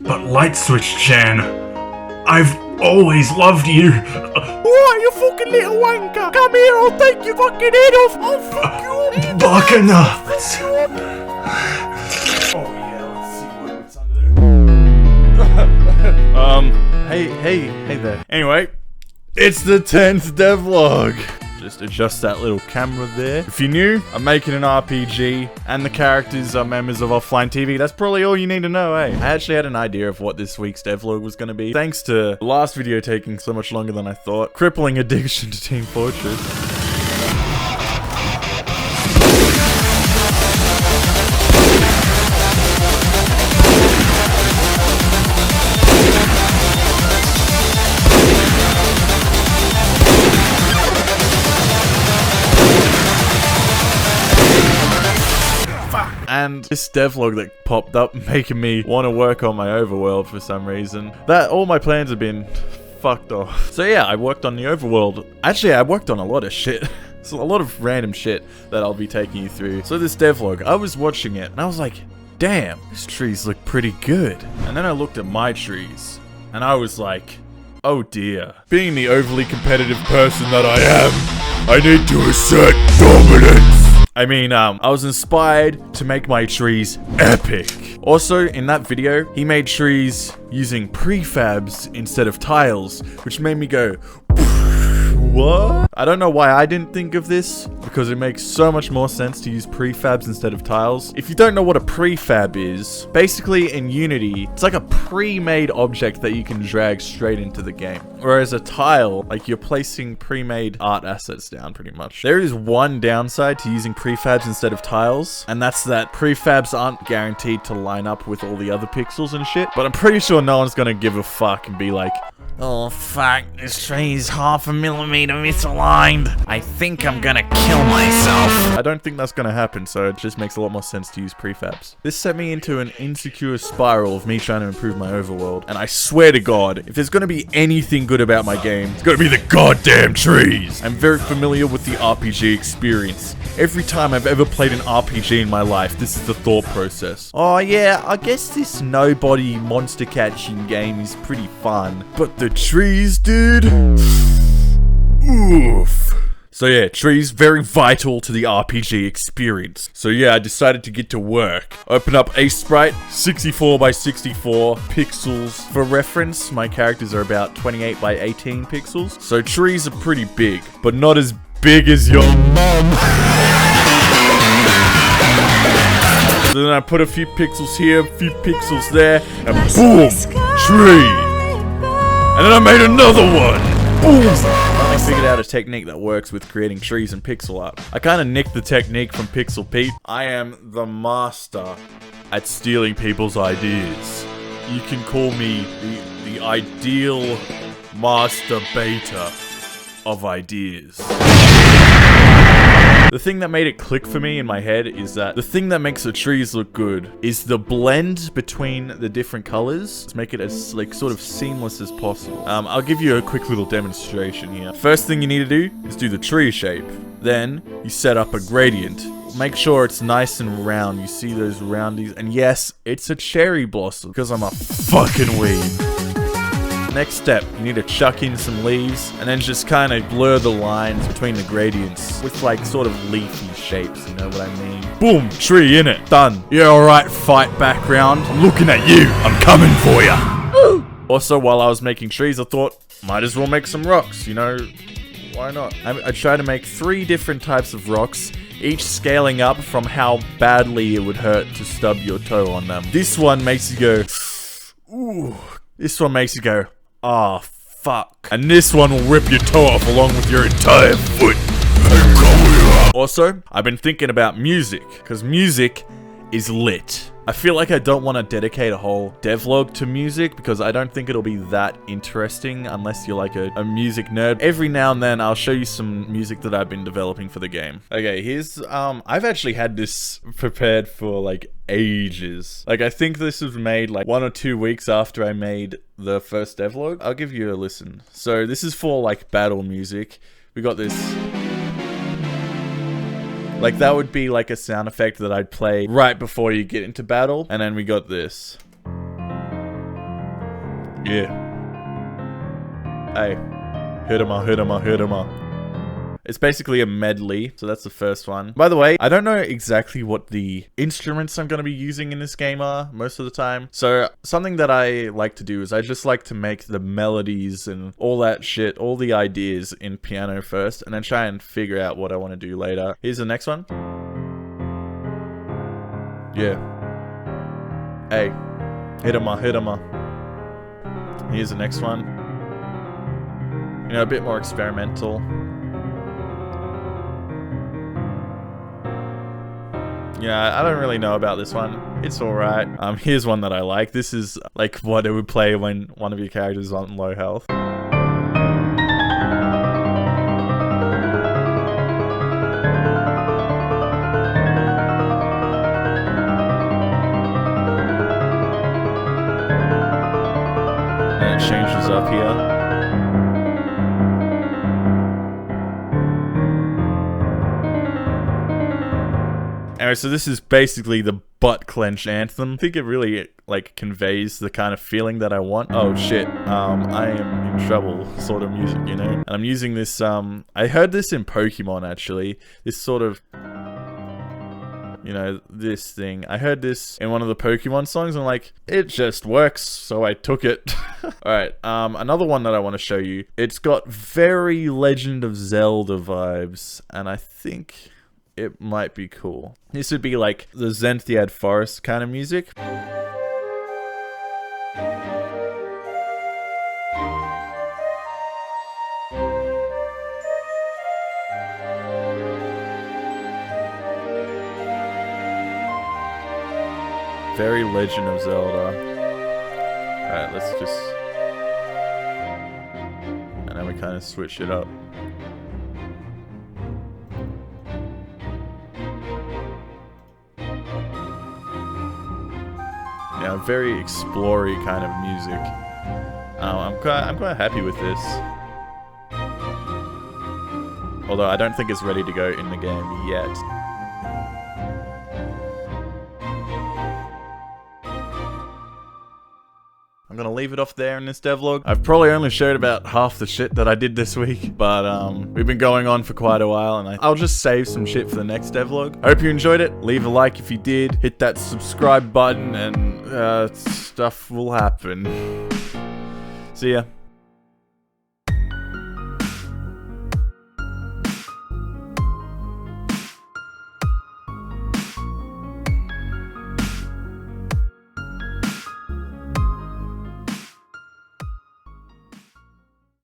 But Light Switch-chan, I've always loved you. What, you fucking little wanker? Come here, I'll take your fucking head off. I'll fuck you up. Bakana. Oh yeah, let's see what's under there. Hey there. Anyway, it's the 10th devlog. Just adjust that little camera there. If you're new, I'm making an RPG, and the characters are members of Offline TV. That's probably all you need to know, eh? I actually had an idea of what this week's devlog was gonna be, thanks to the last video taking so much longer than I thought. Crippling addiction to Team Fortress. And this devlog that popped up making me want to work on my overworld for some reason. That all my plans have been fucked off. So yeah, I worked on the overworld. Actually, I worked on a lot of shit. So a lot of random shit that I'll be taking you through. So this devlog, I was watching it and I was like, damn, these trees look pretty good. And then I looked at my trees and I was like, oh dear. Being the overly competitive person that I am, I need to assert dominance. I mean, I was inspired to make my trees epic. Also, in that video, he made trees using prefabs instead of tiles, which made me go, what? I don't know why I didn't think of this, because it makes so much more sense to use prefabs instead of tiles. If you don't know what a prefab is, basically in Unity, it's like a pre-made object that you can drag straight into the game. Whereas a tile, like you're placing pre-made art assets down pretty much. There is one downside to using prefabs instead of tiles, and that's that prefabs aren't guaranteed to line up with all the other pixels and shit. But I'm pretty sure no one's gonna give a fuck and be like, oh fuck, this tree is 0.5 millimeter misaligned. I think I'm gonna kill myself. I don't think that's gonna happen, so it just makes a lot more sense to use prefabs. This set me into an insecure spiral of me trying to improve my overworld, and I swear to God, if there's gonna be anything good about my game, it's gonna be the goddamn trees. I'm very familiar with the RPG experience. Every time I've ever played an RPG in my life, this is the thought process. Oh yeah, I guess this nobody monster catching game is pretty fun, but the trees, dude? Oof. So yeah, trees very vital to the RPG experience. So yeah, I decided to get to work. Open up a sprite, 64 by 64 pixels. For reference, my characters are about 28 by 18 pixels. So trees are pretty big, but not as big as your mom. So then I put a few pixels here, a few pixels there, and boom, tree. And then I made another one. Boom. I figured out a technique that works with creating trees and pixel art. I kind of nicked the technique from Pixel Pete. I am the master at stealing people's ideas. You can call me the ideal masturbator of ideas. The thing that made it click for me in my head is that the thing that makes the trees look good is the blend between the different colors to make it as like sort of seamless as possible. I'll give you a quick little demonstration here. First thing you need to do is do the tree shape. Then you set up a gradient. Make sure it's nice and round. You see those roundies, and yes, it's a cherry blossom because I'm a fucking weeb. Next step, you need to chuck in some leaves and then just kind of blur the lines between the gradients with like sort of leafy shapes, you know what I mean? Boom, tree in it, done. Yeah, alright, fight background. I'm looking at you, I'm coming for ya. Also, while I was making trees, I thought, might as well make some rocks, you know? Why not? I tried to make 3 different types of rocks, each scaling up from how badly it would hurt to stub your toe on them. This one makes you go, ooh. This one makes you go, oh, fuck. And this one will rip your toe off along with your entire foot. Also, I've been thinking about music, because music is lit. I feel like I don't want to dedicate a whole devlog to music, because I don't think it'll be that interesting unless you're like a music nerd. Every now and then, I'll show you some music that I've been developing for the game. Okay, here's, I've actually had this prepared for like ages. Like, I think this was made like 1 or 2 weeks after I made the first devlog. I'll give you a listen. So this is for like battle music. We got this. Like, that would be like a sound effect that I'd play right before you get into battle. And then we got this. Yeah. Hey. Hit 'em, hit 'em, hit 'em. It's basically a medley, so that's the first one. By the way, I don't know exactly what the instruments I'm going to be using in this game are most of the time. So something that I like to do is I just like to make the melodies and all that shit, all the ideas in piano first, and then try and figure out what I want to do later. Here's the next one. Yeah. Hey. Hit 'em, hit 'em. Here's the next one. You know, a bit more experimental. Yeah, I don't really know about this one. It's alright. Here's one that I like. This is like what it would play when one of your characters is on low health. And it changes up here. Anyway, so this is basically the butt clench anthem. I think it really like conveys the kind of feeling that I want. Oh shit, I am in trouble sort of music, you know? And I'm using this, I heard this in Pokemon actually. This sort of, you know, this thing. I heard this in one of the Pokemon songs and like, it just works, so I took it. Alright, another one that I want to show you. It's got very Legend of Zelda vibes, and I think it might be cool. This would be like the Zenthiad Forest kind of music. Very Legend of Zelda. Alright, let's just... And then we kind of switch it up. Yeah, very explory kind of music. I'm quite happy with this. Although I don't think it's ready to go in the game yet. I'm gonna leave it off there in this devlog. I've probably only showed about half the shit that I did this week, but we've been going on for quite a while, and I'll just save some shit for the next devlog. I hope you enjoyed it. Leave a like if you did. Hit that subscribe button, and stuff will happen. See ya.